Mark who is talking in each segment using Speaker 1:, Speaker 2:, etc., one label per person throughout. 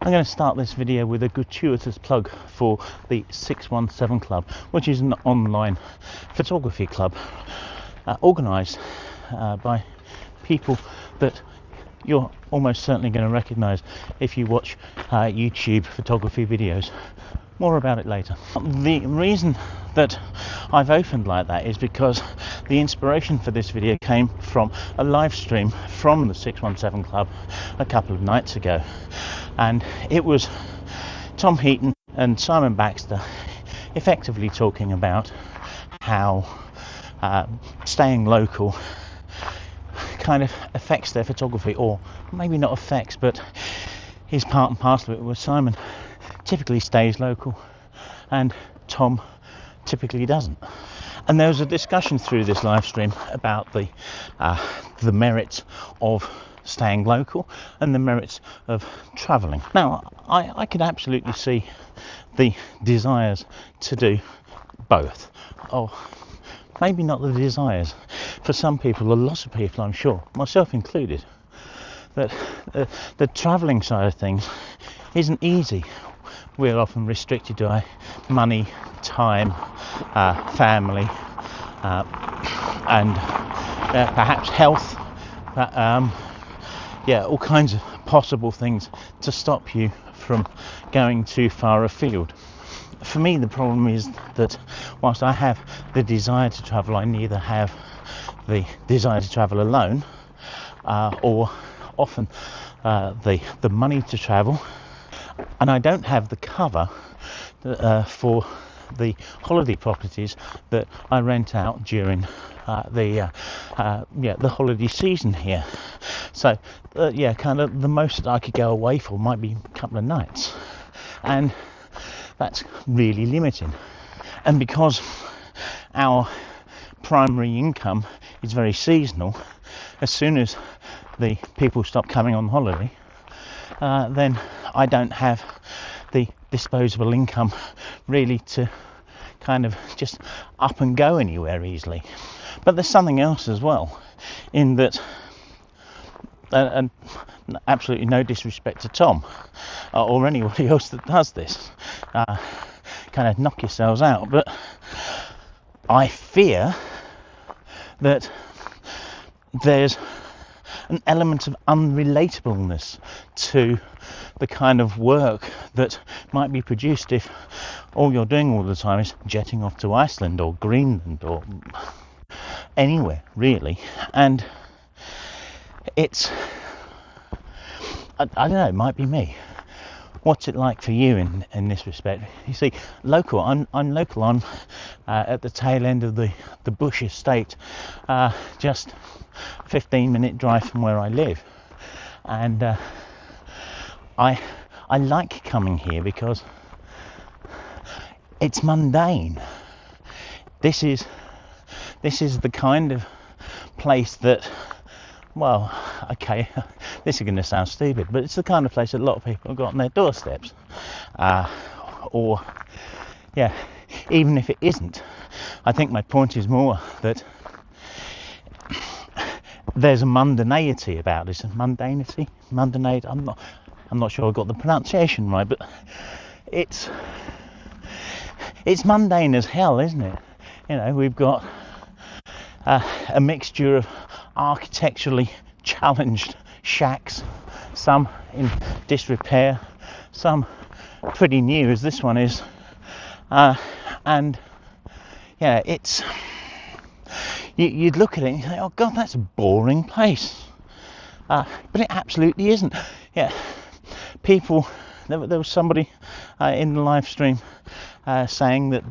Speaker 1: I'm going to start this video with a gratuitous plug for the 617 Club, which is an online photography club organised by people that you're almost certainly going to recognise if you watch YouTube photography videos. More about it later. The reason that I've opened like that is because the inspiration for this video came from a live stream from the 617 Club a couple of nights ago, and it was Tom Heaton and Simon Baxter effectively talking about how staying local kind of affects their photography, or maybe not affects, but is part and parcel of it. Where Simon typically stays local and Tom typically doesn't. And there was a discussion through this live stream about the merits of staying local and the merits of travelling. Now, I could absolutely see the desires to do both. Or maybe not the desires. For some people, a lot of people, I'm sure, myself included, that the travelling side of things isn't easy. We're often restricted to money, time, family, and perhaps health. All kinds of possible things to stop you from going too far afield. For me, the problem is that whilst I have the desire to travel, I neither have the desire to travel alone, or often the money to travel, and I don't have the cover for the holiday properties that I rent out during the holiday season here. So kind of the most I could go away for might be a couple of nights, and that's really limiting. And because our primary income is very seasonal, as soon as the people stop coming on holiday, then I don't have the disposable income really to kind of just up and go anywhere easily. But there's something else as well, in that, and absolutely no disrespect to Tom or anybody else that does this, kind of knock yourselves out, but I fear that there's an element of unrelatableness to the kind of work that might be produced if all you're doing all the time is jetting off to Iceland or Greenland or anywhere really. And it's, I don't know, it might be me. What's it like for you in this respect? You see, local. I'm local. I'm at the tail end of the Bush estate, just 15-minute drive from where I live, and I like coming here because it's mundane. This is the kind of place that, well, okay, this is going to sound stupid, but it's the kind of place that a lot of people have got on their doorsteps, or even if it isn't. I think my point is more that there's a mundanity about this. Mundanity. I'm not sure I got the pronunciation right, but it's mundane as hell, isn't it? You know, we've got a mixture of architecturally challenged shacks, some in disrepair, some pretty new as this one is, and it's, you'd look at it and you think, oh god, that's a boring place, but it absolutely isn't. People, there was somebody in the live stream saying that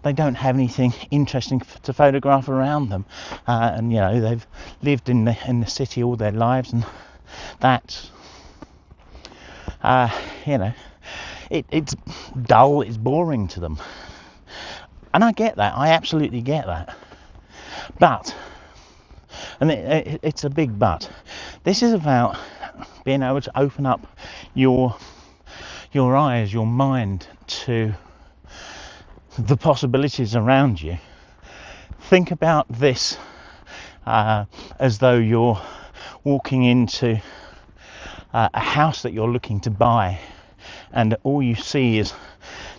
Speaker 1: they don't have anything interesting to photograph around them, and they've lived in the city all their lives, and that's it's dull, it's boring to them, and I get that. I absolutely get that. But, and it's a big but, this is about being able to open up your eyes, your mind to the possibilities around you. Think about this as though you're walking into a house that you're looking to buy, and all you see is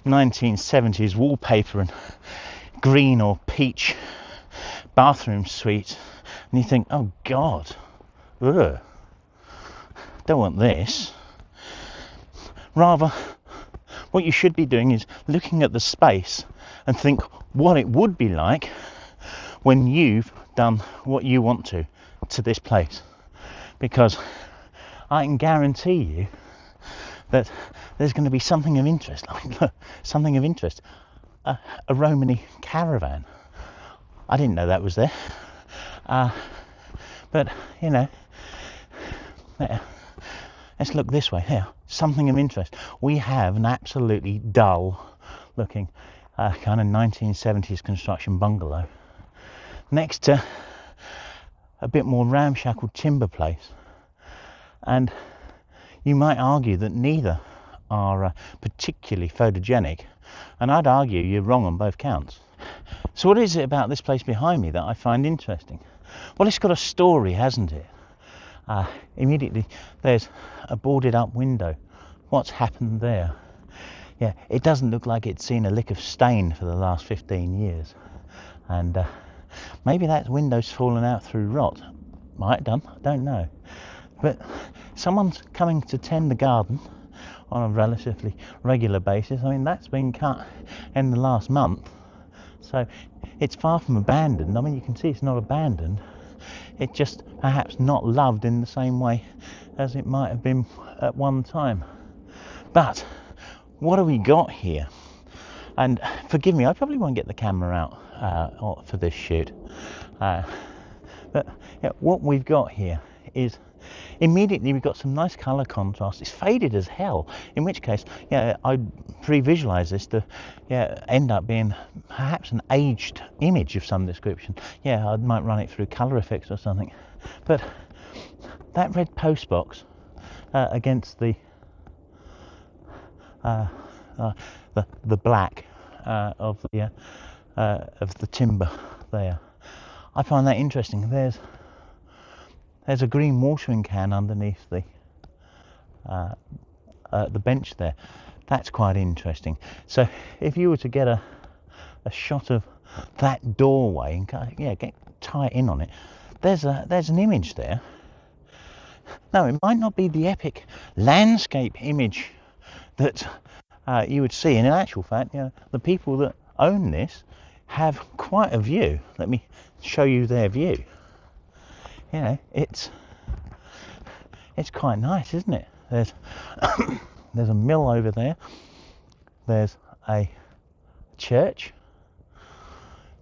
Speaker 1: 1970s wallpaper and green or peach bathroom suite, and you think, oh God, ugh, don't want this. Rather, what you should be doing is looking at the space and think what it would be like when you've done what you want to this place, because I can guarantee you that there's going to be something of interest. Something of interest. A Romany caravan. I didn't know that was there. But, you know, let's look this way here. Something of interest. We have an absolutely dull looking kind of 1970s construction bungalow next to a bit more ramshackle timber place. And you might argue that neither are particularly photogenic, and I'd argue you're wrong on both counts. So what is it about this place behind me that I find interesting? Well, it's got a story, hasn't it? Immediately there's a boarded up window. What's happened there? Yeah, it doesn't look like it's seen a lick of stain for the last 15 years. And maybe that window's fallen out through rot. Might have done, I don't know. But someone's coming to tend the garden on a relatively regular basis. I mean, that's been cut in the last month, so it's far from abandoned. I mean, you can see it's not abandoned. It's just perhaps not loved in the same way as it might have been at one time. But what have we got here? And forgive me, I probably won't get the camera out for this shoot. But yeah, what we've got here is, immediately we've got some nice colour contrast. It's faded as hell, in which case, yeah, I'd pre-visualise this to end up being perhaps an aged image of some description. Yeah, I might run it through colour effects or something. But that red post box against the black of the timber there, I find that interesting. There's a green watering can underneath the bench there. That's quite interesting. So if you were to get a shot of that doorway and tie it in on it, there's an image there. Now, it might not be the epic landscape image that you would see, and in actual fact, the people that own this have quite a view. Let me show you their view. It's quite nice, isn't it? There's a mill over there. There's a church.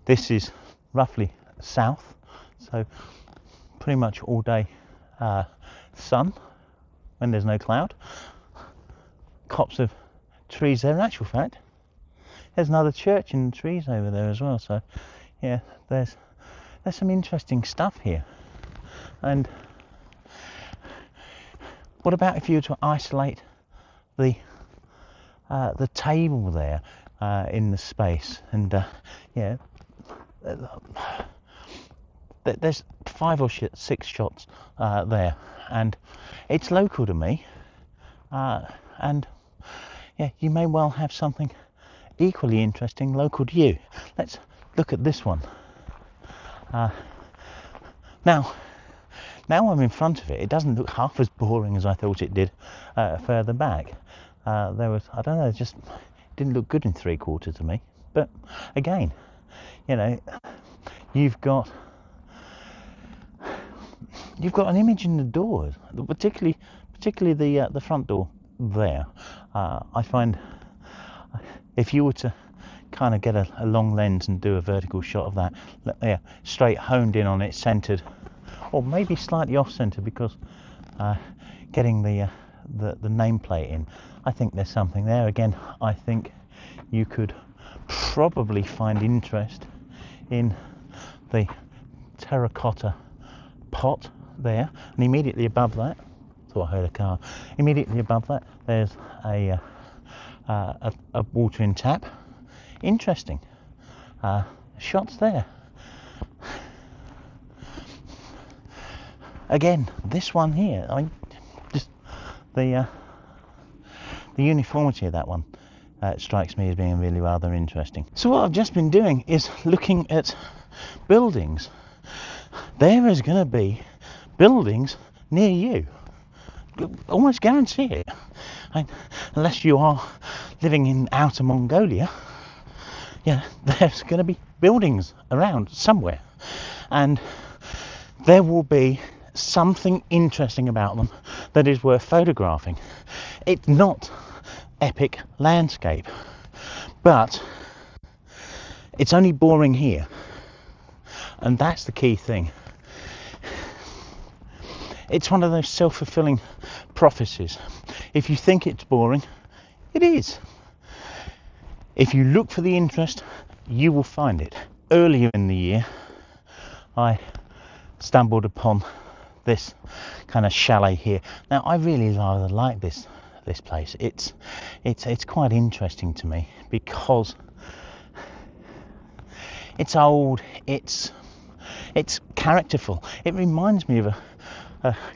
Speaker 1: This is roughly south, so pretty much all day sun when there's no cloud. Copse of trees there. In actual fact, there's another church in the trees over there as well. So yeah, there's some interesting stuff here. And what about if you were to isolate the table there in the space, and there's 5 or 6 shots there, and it's local to me, and yeah, you may well have something equally interesting local to you. Let's look at this one. Now I'm in front of it. It doesn't look half as boring as I thought it did further back. There was, I don't know, it just didn't look good in 3/4 to me. But again, you've got an image in the doors, particularly the front door there. I find if you were to kind of get a long lens and do a vertical shot of that, straight honed in on it, centered, or maybe slightly off center, because getting the nameplate in, I think there's something there. Again, I think you could probably find interest in the terracotta pot there, and immediately above that, thought I heard a car. Immediately above that, there's a watering tap. Interesting shots there. Again, this one here, the uniformity of that one strikes me as being really rather interesting. So what I've just been doing is looking at buildings. There is going to be buildings near you, almost guarantee it. Unless you are living in outer Mongolia, yeah, there's going to be buildings around somewhere, and there will be something interesting about them that is worth photographing. It's not epic landscape, but it's only boring here, and that's the key thing. It's one of those self-fulfilling prophecies. If you think it's boring, it is. If you look for the interest, you will find it. Earlier in the year, I stumbled upon this kind of chalet here. Now, I really rather like this place. It's quite interesting to me because it's old. It's characterful. It reminds me of a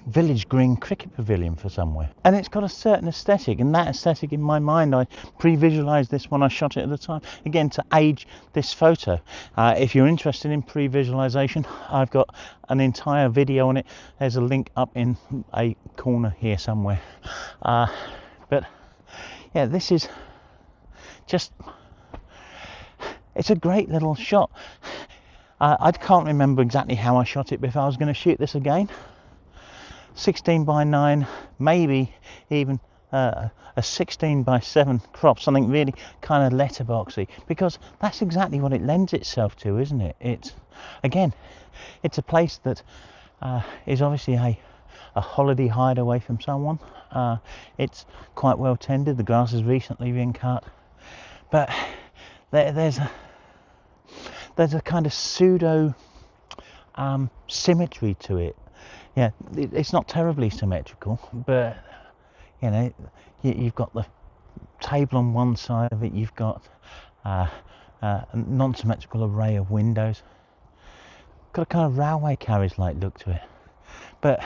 Speaker 1: village green cricket pavilion for somewhere, and it's got a certain aesthetic, and that aesthetic in my mind, I pre-visualized this when I shot it at the time, again to age this photo. If you're interested in pre-visualization, I've got an entire video on it. There's a link up in a corner here somewhere, but yeah, this is just, it's a great little shot. I can't remember exactly how I shot it, but if I was going to shoot this again, 16 by 9, maybe even a 16 by 7 crop, something really kind of letterboxy, because that's exactly what it lends itself to, isn't it? It's, again, it's a place that is obviously a holiday hideaway from someone. It's quite well tended, the grass has recently been cut, but there's a kind of pseudo symmetry to it. Yeah, it's not terribly symmetrical, but you know, you've got the table on one side of it, you've got a non-symmetrical array of windows, got a kind of railway carriage like look to it, but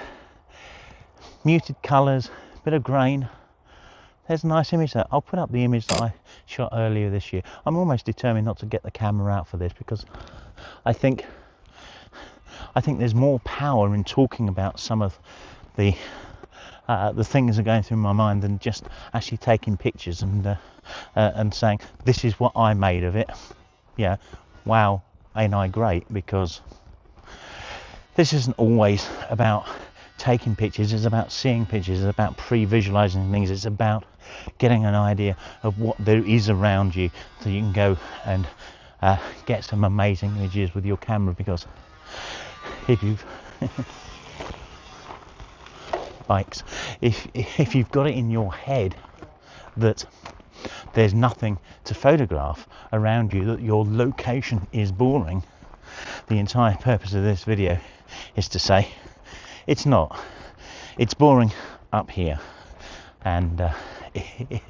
Speaker 1: muted colours, bit of grain. There's a nice image there. I'll put up the image that I shot earlier this year. I'm almost determined not to get the camera out for this, because I think there's more power in talking about some of the things that are going through my mind than just actually taking pictures and saying this is what I made of it. Yeah, wow, ain't I great? Because this isn't always about taking pictures. It's about seeing pictures. It's about pre-visualizing things. It's about getting an idea of what there is around you, so you can go and get some amazing images with your camera. Because if you've bikes, if you've got it in your head that there's nothing to photograph around you, that your location is boring, the entire purpose of this video is to say it's not. It's boring up here, and it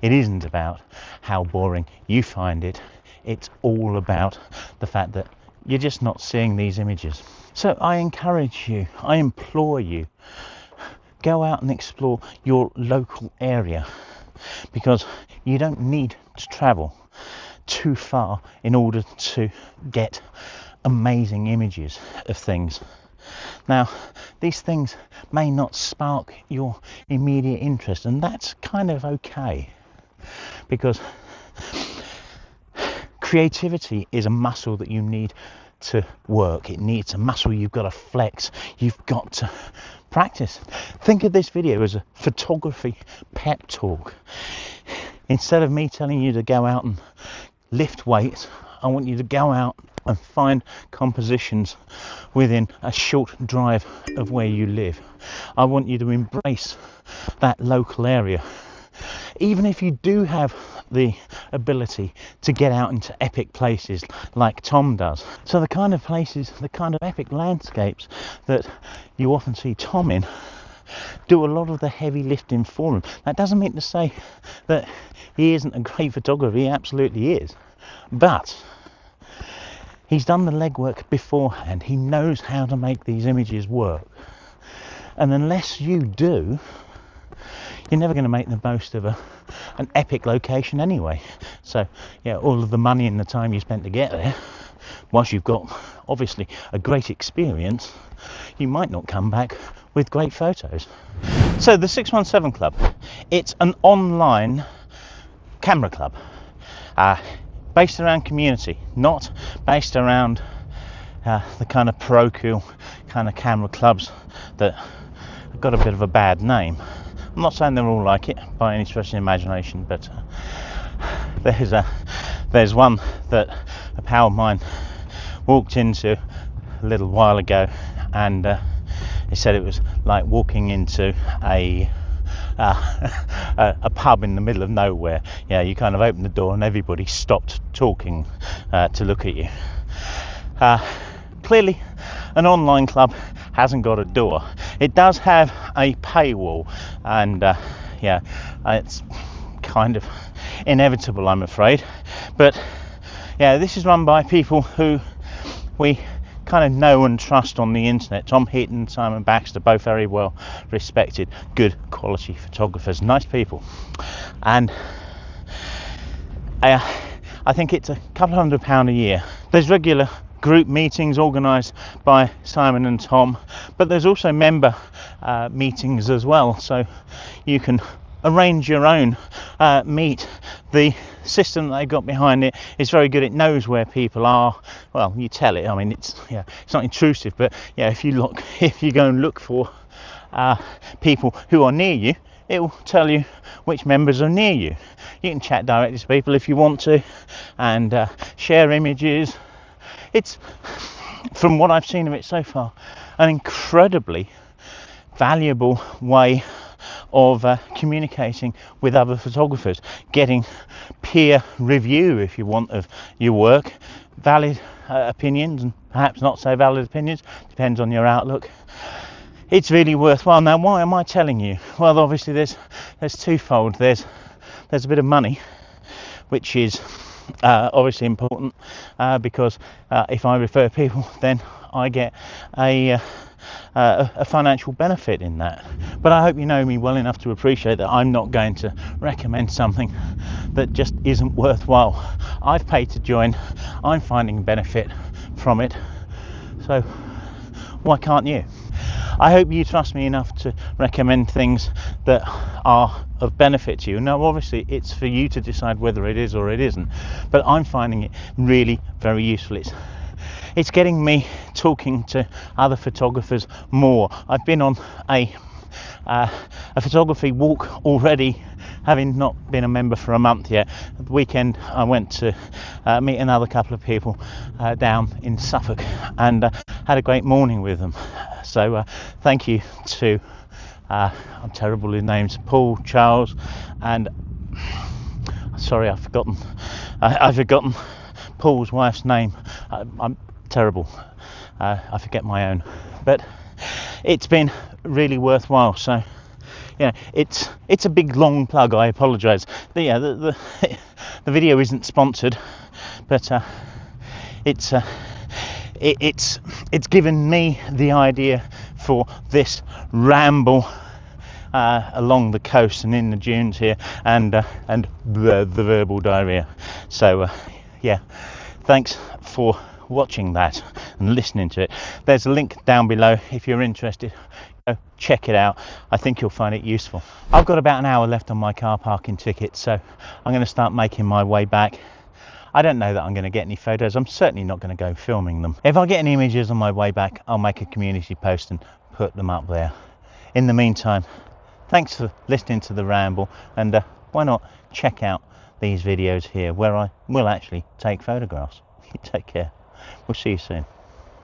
Speaker 1: isn't about how boring you find it. It's all about the fact that you're just not seeing these images. So I encourage you, I implore you, go out and explore your local area, because you don't need to travel too far in order to get amazing images of things. Now, these things may not spark your immediate interest, and that's kind of okay, because creativity is a muscle that you need to work. It's a muscle you've got to flex, you've got to practice. Think of this video as a photography pep talk. Instead of me telling you to go out and lift weights, I want you to go out and find compositions within a short drive of where you live. I want you to embrace that local area. Even if you do have the ability to get out into epic places like Tom does. So the kind of places, the kind of epic landscapes that you often see Tom in, do a lot of the heavy lifting for him. That doesn't mean to say that he isn't a great photographer. He absolutely is. But he's done the legwork beforehand. He knows how to make these images work. And unless you do, you're never going to make the most of an epic location anyway. So yeah, all of the money and the time you spent to get there, once you've got obviously a great experience, you might not come back with great photos. So the 617 Club, it's an online camera club, based around community, not based around the kind of parochial kind of camera clubs that have got a bit of a bad name. I'm not saying they're all like it by any stretch of the imagination, but there's one that a pal of mine walked into a little while ago, and he said it was like walking into a pub in the middle of nowhere. Yeah, you kind of open the door and everybody stopped talking to look at you. Clearly, an online club hasn't got a door. It does have a paywall, and yeah, it's kind of inevitable, I'm afraid. But yeah, this is run by people who we kind of know and trust on the internet. Tom Heaton and Simon Baxter, both very well respected, good quality photographers, nice people. And I think it's a couple of £100 a year. There's regular group meetings organised by Simon and Tom, but there's also member meetings as well, so you can arrange your own meet. The system that they got behind it is very good. It knows where people are. Well, you tell it. I mean, it's not intrusive, but yeah, if you go and look for people who are near you, it will tell you which members are near you. You can chat directly to people if you want to, and share images. It's, from what I've seen of it so far, an incredibly valuable way of communicating with other photographers, getting peer review, if you want, of your work, valid opinions and perhaps not so valid opinions, depends on your outlook. It's really worthwhile. Now, why am I telling you? Well, obviously there's twofold. There's a bit of money, which is obviously important, because if I refer people, then I get a financial benefit in that. But I hope you know me well enough to appreciate that I'm not going to recommend something that just isn't worthwhile. I've paid to join, I'm finding benefit from it, so why can't you? I hope you trust me enough to recommend things that are of benefit to you. Now, obviously, it's for you to decide whether it is or it isn't, but I'm finding it really very useful. It's getting me talking to other photographers more. I've been on a photography walk already, having not been a member for a month yet. At the weekend, I went to meet another couple of people down in Suffolk, and had a great morning with them. So thank you to, I'm terrible with names, Paul, Charles, and sorry, I've forgotten Paul's wife's name. I'm terrible. I forget my own, but it's been really worthwhile. So yeah, it's a big long plug. I apologise. The video isn't sponsored, but it's given me the idea for this ramble along the coast and in the dunes here, and the verbal diarrhea. So yeah, thanks for watching that and listening to it. There's a link down below if you're interested. Go check it out. I think you'll find it useful. I've got about an hour left on my car parking ticket, so I'm going to start making my way back. I don't know that I'm going to get any photos. I'm certainly not going to go filming them. If I get any images on my way back, I'll make a community post and put them up there. In the meantime, thanks for listening to the ramble, and why not check out these videos here where I will actually take photographs. Take care. We'll see you soon.